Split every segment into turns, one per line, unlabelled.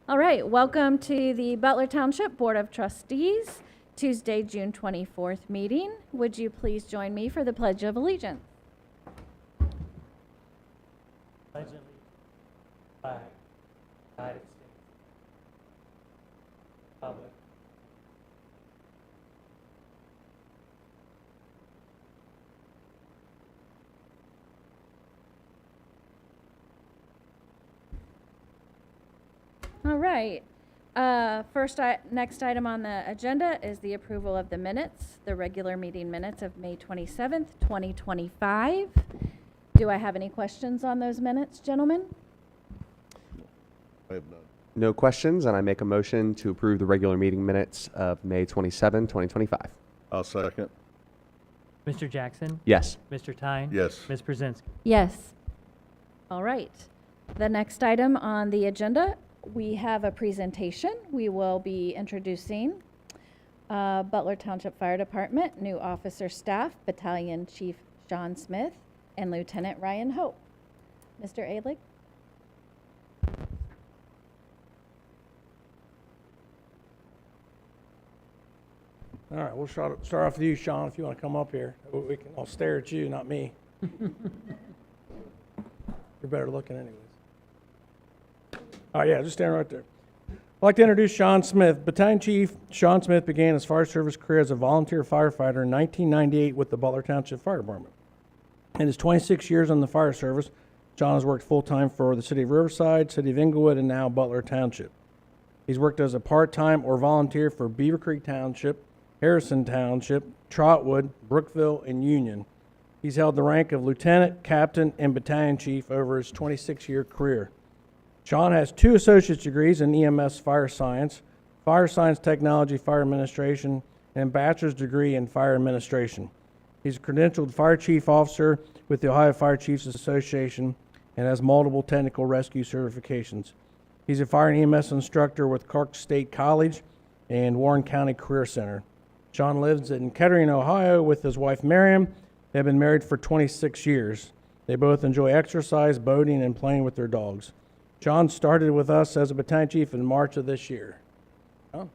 All right, welcome to the Butler Township Board of Trustees, Tuesday, June 24th meeting. Would you please join me for the Pledge of Allegiance?
Pledge allegiance to the flag of the United States Republic.
All right. Next item on the agenda is the approval of the minutes, the regular meeting minutes of May 27th, 2025. Do I have any questions on those minutes, gentlemen?
I have none.
No questions, and I make a motion to approve the regular meeting minutes of May 27, 2025.
I'll second.
Mr. Jackson?
Yes.
Mr. Thein?
Yes.
Ms. Pruszynski?
Yes. All right. The next item on the agenda, we have a presentation. We will be introducing Butler Township Fire Department, new officer staff, Battalion Chief Sean Smith, and Lieutenant Ryan Hope. Mr. Alig?
All right, we'll start off with you, Sean, if you want to come up here. We can all stare at you, not me. You're better looking anyways. Oh, yeah, just stand right there. I'd like to introduce Sean Smith. Battalion Chief Sean Smith began his fire service career as a volunteer firefighter in 1998 with the Butler Township Fire Department. In his 26 years on the fire service, John has worked full-time for the City of Riverside, City of Inglewood, and now Butler Township. He's worked as a part-time or volunteer for Beaver Creek Township, Harrison Township, Trotwood, Brookville, and Union. He's held the rank of lieutenant, captain, and battalion chief over his 26-year career. Sean has 2 associate's degrees in EMS fire science technology, fire administration, and a bachelor's degree in fire administration. He's a credentialed fire chief officer with the Ohio Fire Chiefs Association and has multiple technical rescue certifications. He's a fire and EMS instructor with Clark State College and Warren County Career Center. Sean lives in Kettering, Ohio with his wife Miriam. They've been married for 26 years. They both enjoy exercise, boating, and playing with their dogs. Sean started with us as a battalion chief in March of this year. Oh.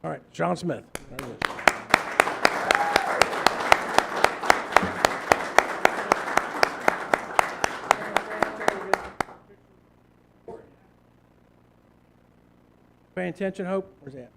All right, Sean Smith. Very good. Paying attention, Hope? Where's he at?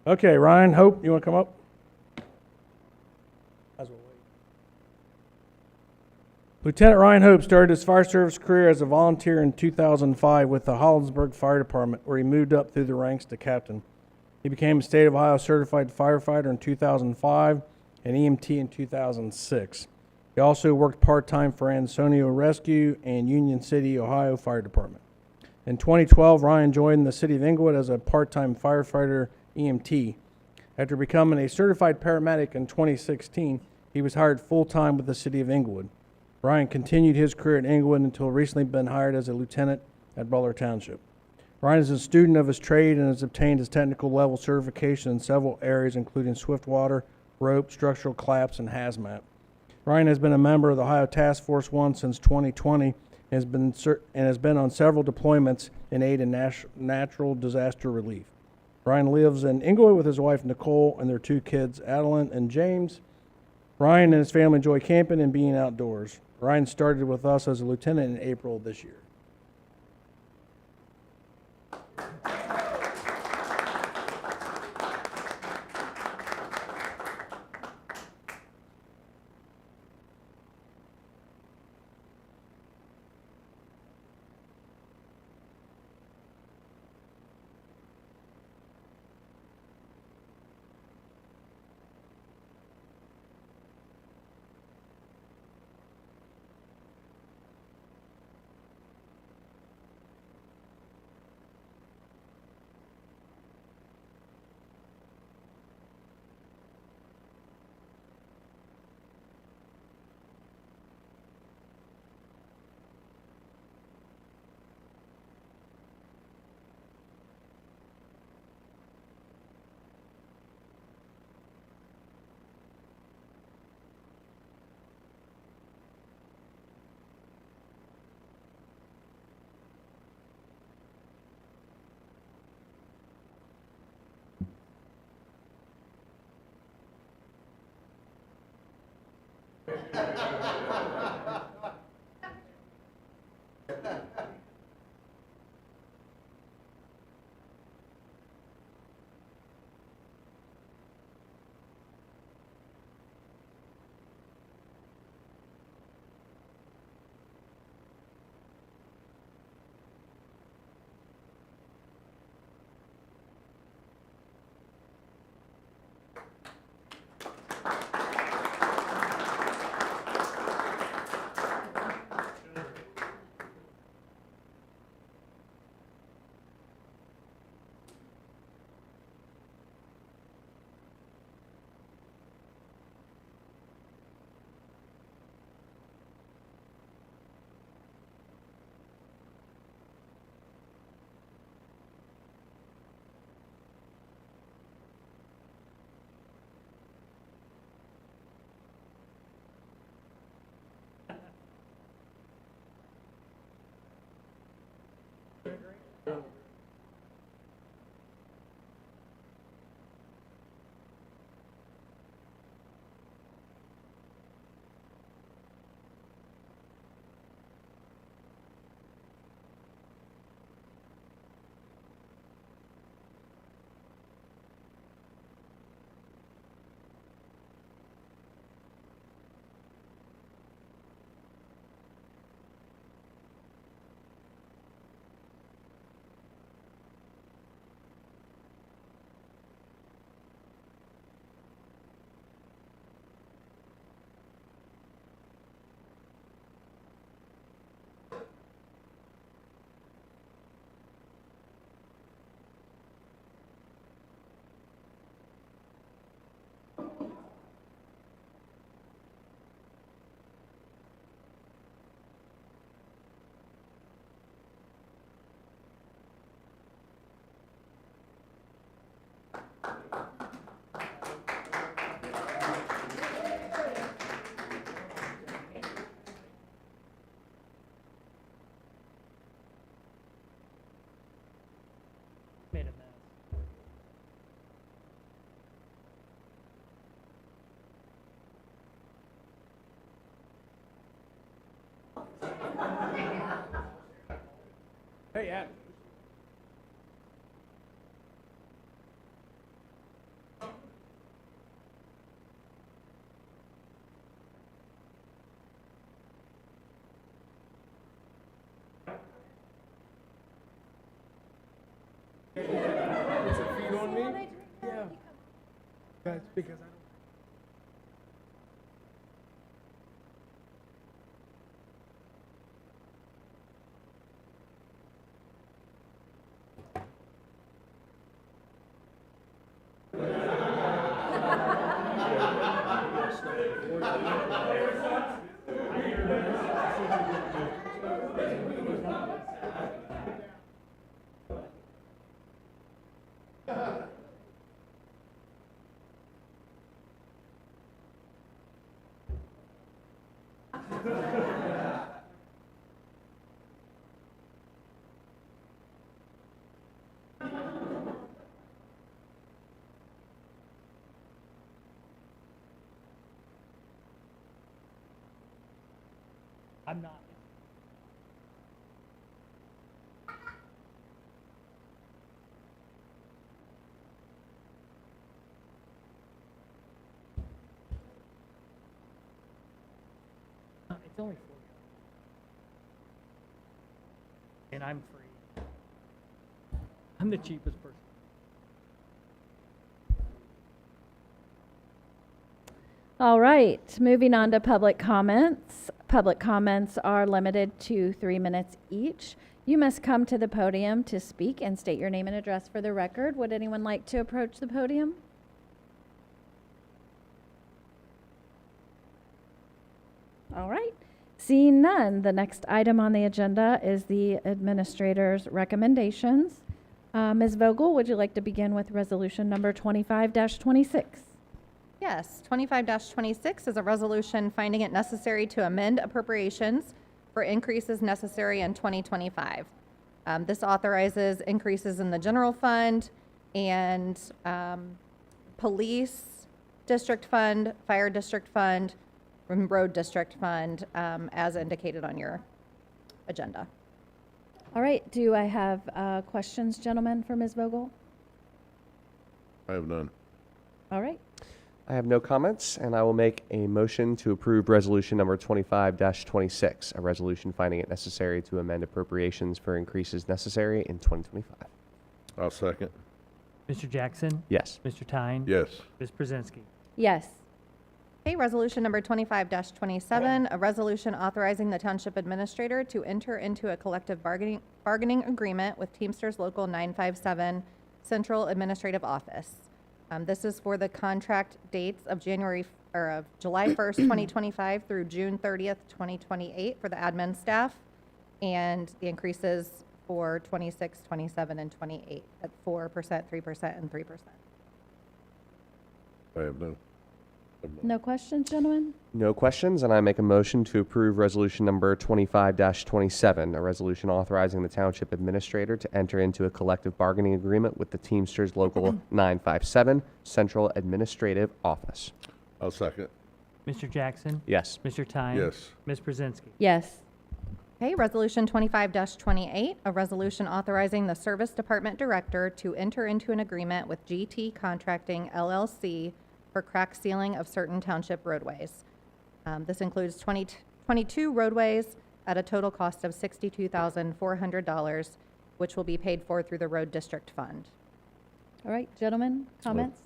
Okay, Ryan Hope, you want to come up? Lieutenant Ryan Hope started his fire service career as a volunteer in 2005 with the Hollinsburg Fire Department, where he moved up through the ranks to captain. He became a State of Ohio certified firefighter in 2005 and EMT in 2006. He also worked part-time for Ansonia Rescue and Union City, Ohio Fire Department. In 2012, Ryan joined the City of Inglewood as a part-time firefighter EMT. After becoming a certified paramedic in 2016, he was hired full-time with the City of Inglewood. Ryan continued his career at Inglewood until recently been hired as a lieutenant at Butler Township. Ryan is a student of his trade and has obtained his technical level certification in several areas, including swiftwater, rope, structural collapse, and hazmat. Ryan has been a member of the Ohio Task Force 1 since 2020 and has been on several deployments in aid in natural disaster relief. Ryan lives in Inglewood with his wife Nicole and their two kids, Adeline and James. Ryan and his family enjoy camping and being outdoors. Ryan started with us as a lieutenant in April of this year.
Made a mess.
Hey, Adam. on me? Yeah. Guys, because I don't.
I'm not. It's only 4. And I'm free. I'm the cheapest person.
All right, moving on to public comments. Public comments are limited to 3 minutes each. You must come to the podium to speak and state your name and address for the record. Would anyone like to approach the podium? All right. Seeing none, the next item on the agenda is the administrator's recommendations. Ms. Vogel, would you like to begin with resolution number 25-26?
Yes, 25-26 is a resolution finding it necessary to amend appropriations for increases necessary in 2025. This authorizes increases in the general fund and police district fund, fire district fund, and road district fund, as indicated on your agenda.
All right, do I have questions, gentlemen, for Ms. Vogel?
I have none.
All right.
I have no comments, and I will make a motion to approve resolution number 25-26, a resolution finding it necessary to amend appropriations for increases necessary in 2025.
I'll second.
Mr. Jackson?
Yes.
Mr. Thein?
Yes.
Ms. Pruszynski?
Yes.
Okay, resolution number 25-27, a resolution authorizing the township administrator to enter into a collective bargaining agreement with Teamsters Local 957 Central Administrative Office. This is for the contract dates of July 1st, 2025 through June 30th, 2028 for the admin staff, and the increases for 26, 27, and 28 at 4%, 3%, and 3%.
I have none.
No questions, gentlemen?
No questions, and I make a motion to approve resolution number 25-27, a resolution authorizing the township administrator to enter into a collective bargaining agreement with the Teamsters Local 957 Central Administrative Office.
I'll second.
Mr. Jackson?
Yes.
Mr. Thein?
Yes.
Ms. Pruszynski?
Yes.
Okay, resolution 25-28, a resolution authorizing the service department director to enter into an agreement with GT Contracting LLC for crack sealing of certain township roadways. This includes 22 roadways at a total cost of $62,400, which will be paid for through the road district fund.
All right, gentlemen, comments?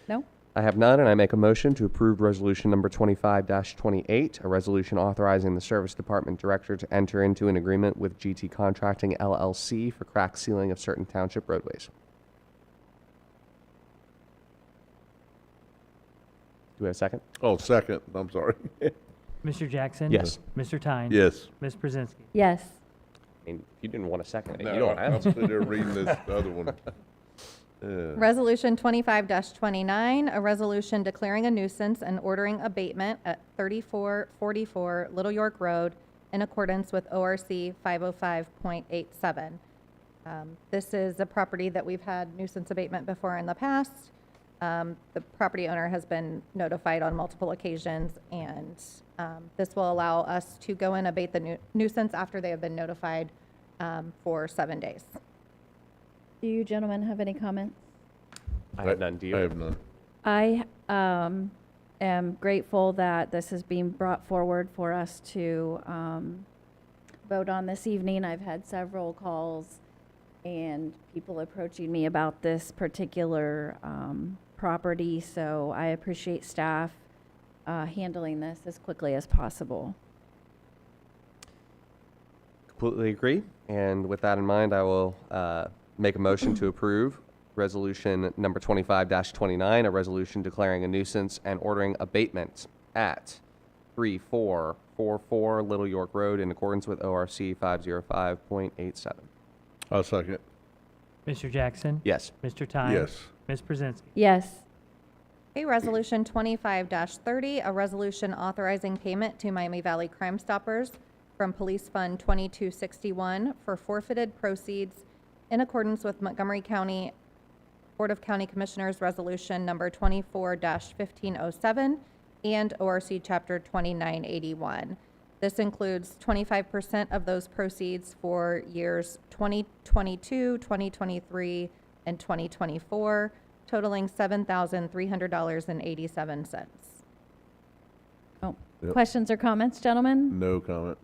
No?
I have none, and I make a motion to approve resolution number 25-28, a resolution authorizing the service department director to enter into an agreement with GT Contracting LLC for crack sealing of certain township roadways. Do we have a second?
Oh, second. I'm sorry.
Mr. Jackson?
Yes.
Mr. Thein?
Yes.
Ms. Pruszynski?
Yes.
I mean, if you didn't want to second it, you
No,
don't
I'm
have to.
sitting there reading this other one.
Resolution 25-29, a resolution declaring a nuisance and ordering abatement at 3444 Little York Road in accordance with ORC 505.87. This is a property that we've had nuisance abatement before in the past. The property owner has been notified on multiple occasions, and this will allow us to go and abate the nuisance after they have been notified for 7 days.
Do you gentlemen have any comments?
I have none. Do you?
I have none.
I am grateful that this is being brought forward for us to vote on this evening. I've had several calls and people approaching me about this particular property, so I appreciate staff handling this as quickly as possible.
Completely agree. And with that in mind, I will make a motion to approve resolution number 25-29, a resolution declaring a nuisance and ordering abatement at 3444 Little York Road in accordance with ORC 505.87.
I'll second.
Mr. Jackson?
Yes.
Mr. Thein?
Yes.
Ms. Pruszynski?
Yes.
Okay, Resolution 25-30, a resolution authorizing payment to Miami Valley Crime Stoppers from Police Fund 2261 for forfeited proceeds in accordance with Montgomery County Board of County Commissioners Resolution Number 24-1507 and ORC Chapter 2981. This includes 25% of those proceeds for years 2022, 2023, and 2024, totaling $7,300.87.
Oh,
Yep.
questions or comments, gentlemen?
No comment.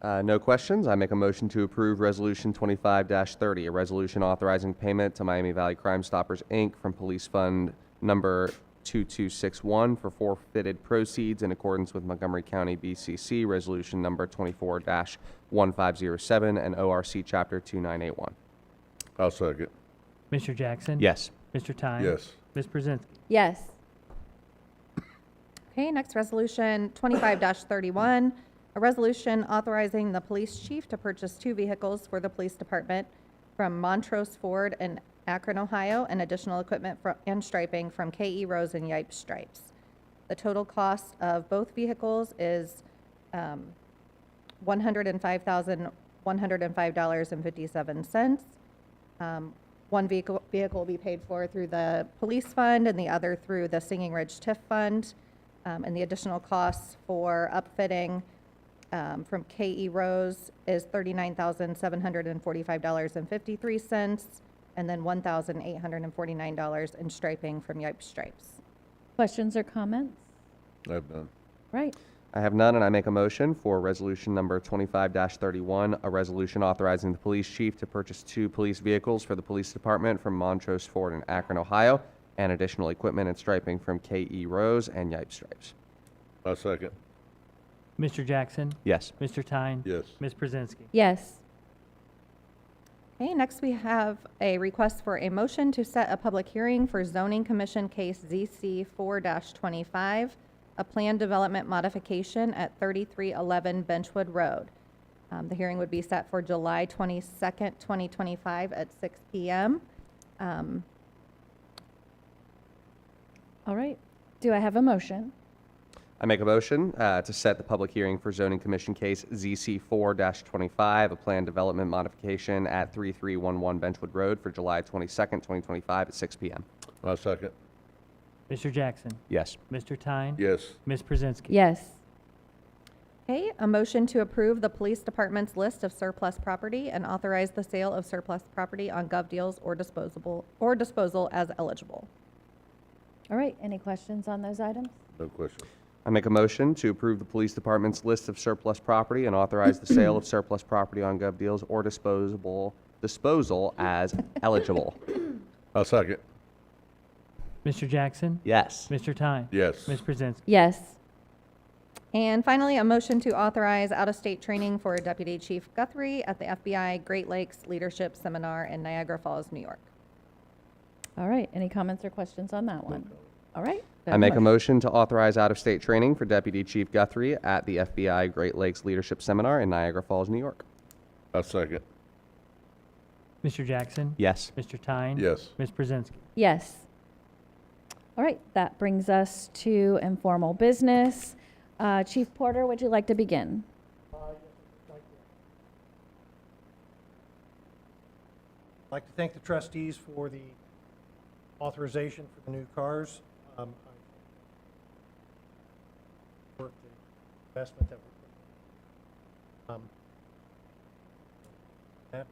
No questions. I make a motion to approve resolution 25-30, a resolution authorizing payment to Miami Valley Crime Stoppers, Inc. from Police Fund number 2261 for forfeited proceeds in accordance with Montgomery County BCC Resolution number 24-1507 and ORC Chapter 2981.
I'll second.
Mr. Jackson?
Yes.
Mr. Thein?
Yes.
Ms. Pruszynski?
Yes.
Okay, next resolution, 25-31, a resolution authorizing the police chief to purchase 2 vehicles for the police department from Montrose Ford in Akron, Ohio, and additional equipment and striping from K.E. Rose and Yipes Stripes. The total cost of both vehicles is $105,105.57. One vehicle will be paid for through the police fund and the other through the Singing Ridge TIF fund. And the additional costs for upfitting from K.E. Rose is $39,745.53, and then $1,849 in striping from Yipes Stripes.
Questions or comments?
I've done.
Right.
I have none, and I make a motion for resolution number 25-31, a resolution authorizing the police chief to purchase 2 police vehicles for the police department from Montrose Ford in Akron, Ohio, and additional equipment and striping from K.E. Rose and Yipes Stripes.
I'll second.
Mr. Jackson?
Yes.
Mr. Thein?
Yes.
Ms. Pruszynski?
Yes.
Okay, next we have a request for a motion to set a public hearing for Zoning Commission Case ZC 4-25, a plan development modification at 3311 Benchwood Road. The hearing would be set for July 22nd, 2025 at 6 p.m.
All right. Do I have a motion?
I make a motion to set the public hearing for zoning commission case ZC 4-25, a plan development modification at 3311 Benchwood Road for July 22nd, 2025 at 6 p.m.
I'll second.
Mr. Jackson?
Yes.
Mr. Thein?
Yes.
Ms. Pruszynski?
Yes.
Okay, a motion to approve the police department's list of surplus property and authorize the sale of surplus property on GovDeals or disposal as eligible.
All right. Any questions on those items?
No question.
I make a motion to approve the police department's list of surplus property and authorize the sale of surplus property on GovDeals or disposal as eligible.
I'll second.
Mr. Jackson?
Yes.
Mr. Thein?
Yes.
Ms. Pruszynski?
Yes.
And finally, a motion to authorize out-of-state training for Deputy Chief Guthrie at the FBI Great Lakes Leadership Seminar in Niagara Falls, New York.
All right. Any comments or questions on that one? All right.
I make a motion to authorize out-of-state training for Deputy Chief Guthrie at the FBI Great Lakes Leadership Seminar in Niagara Falls, New York.
I'll second.
Mr. Jackson?
Yes.
Mr. Thein?
Yes.
Ms. Pruszynski?
Yes. All right. That brings us to informal business. Chief Porter, would you like to begin?
I'd like to thank the trustees for the authorization for the new cars. Worth the investment that we're that,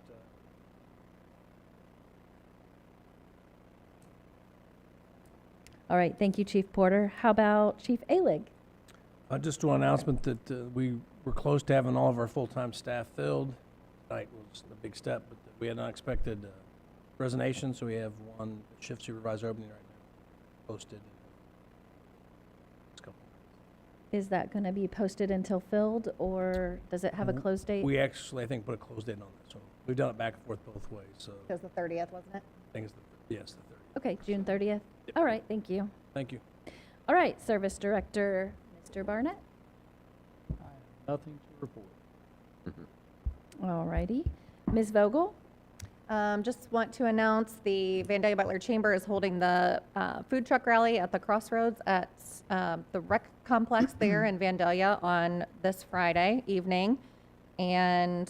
All right. Thank you, Chief Porter. How about Chief Alig?
Just one announcement that we were close to having all of our full-time staff filled. tonight was a big step, but we had an unexpected resignation, so we have one shift supervisor opening right now, posted. Let's go.
Is that going to be posted until filled, or does it have a close date?
We actually, I think, put a close date on it, so we've done it back and forth both ways, so
It was the 30th, wasn't it?
I think it's yes, the 30th.
Okay, June 30th. All right, thank you.
Thank you.
All right, Service Director, Mr. Barnett.
Nothing to report.
All righty. Ms. Vogel?
Just want to announce the Vandalia Butler Chamber is holding the food truck rally at the Crossroads at the rec complex there in Vandalia on this Friday evening. And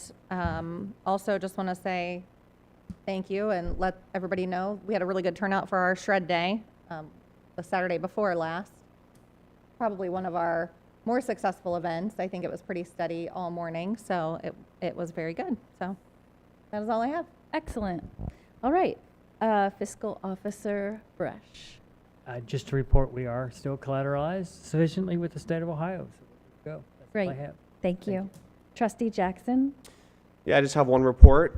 also just want to say thank you and let everybody know we had a really good turnout for our shred day the Saturday before last. Probably one of our more successful events. I think it was pretty steady all morning, so it was very good. So that is all I have.
Excellent. All right, Fiscal Officer Brush.
Just to report, we are still collateralized sufficiently with the state of Ohio. So there you go. That's all I
Great.
have.
Thank you. Trustee Jackson?
Yeah, I just have one report.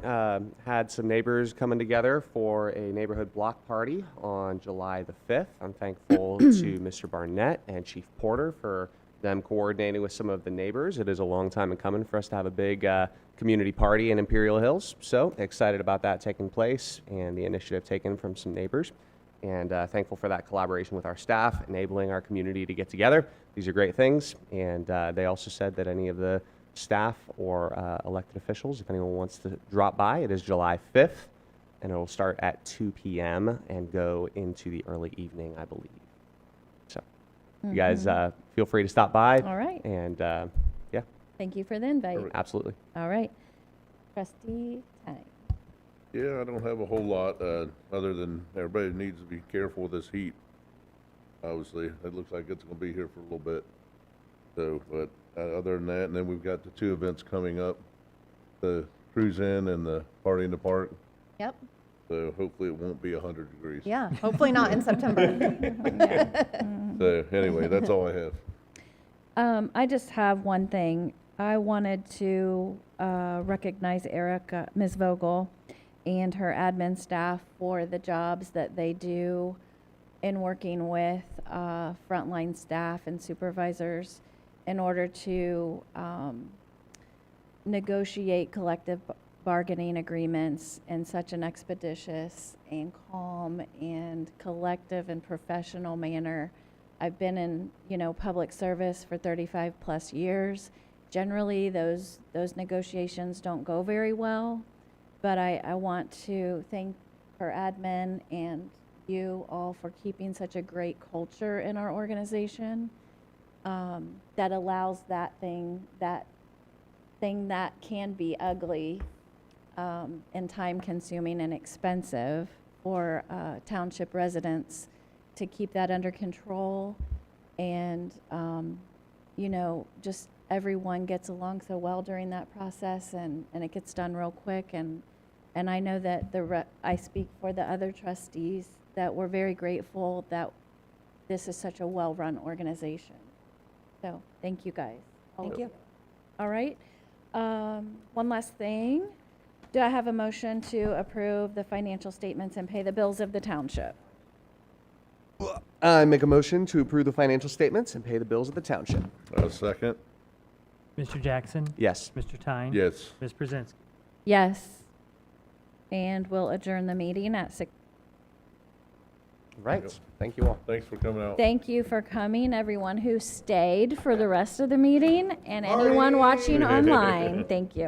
Had some neighbors coming together for a neighborhood block party on July the 5th. I'm thankful to Mr. Barnett and Chief Porter for them coordinating with some of the neighbors. It is a long time in coming for us to have a big community party in Imperial Hills. So excited about that taking place and the initiative taken from some neighbors. And thankful for that collaboration with our staff, enabling our community to get together. These are great things. And they also said that any of the staff or elected officials, if anyone wants to drop by, it is July 5th. And it will start at 2 p.m. and go into the early evening, I believe. So you guys feel free to stop by.
All right.
And yeah,
Thank you for the invite.
absolutely.
All right. Trustee Thein.
Yeah, I don't have a whole lot, other than everybody needs to be careful with this heat. Obviously, it looks like it's gonna be here for a little bit. So, but other than that, and then we've got the two events coming up, the cruise in and the party in the park.
Yep.
So hopefully it won't be 100 degrees.
Yeah, hopefully not in September.
So anyway, that's all I have.
I just have one thing. I wanted to recognize Erica, Ms. Vogel, and her admin staff for the jobs that they do in working with frontline staff and supervisors in order to negotiate collective bargaining agreements in such an expeditious and calm and collective and professional manner. I've been in, public service for 35 plus years. Generally, those negotiations don't go very well, but I want to thank her admin and you all for keeping such a great culture in our organization that allows that thing that can be ugly and time-consuming and expensive for township residents to keep that under control. And, just everyone gets along so well during that process and it gets done real quick. And I know that I speak for the other trustees that we're very grateful that this is such a well-run organization. So thank you guys.
Thank you.
All right. One last thing. Do I have a motion to approve the financial statements and pay the bills of the township?
I make a motion to approve the financial statements and pay the bills of the township.
Second?
Mr. Jackson?
Yes.
Mr. Thein?
Yes.
Ms. Pruszynski?
Yes. And we'll adjourn the meeting at 6.
Right. Thank you all.
Thanks for coming out.
Thank you for coming, everyone who stayed for the rest of the meeting, and anyone watching online. Thank you.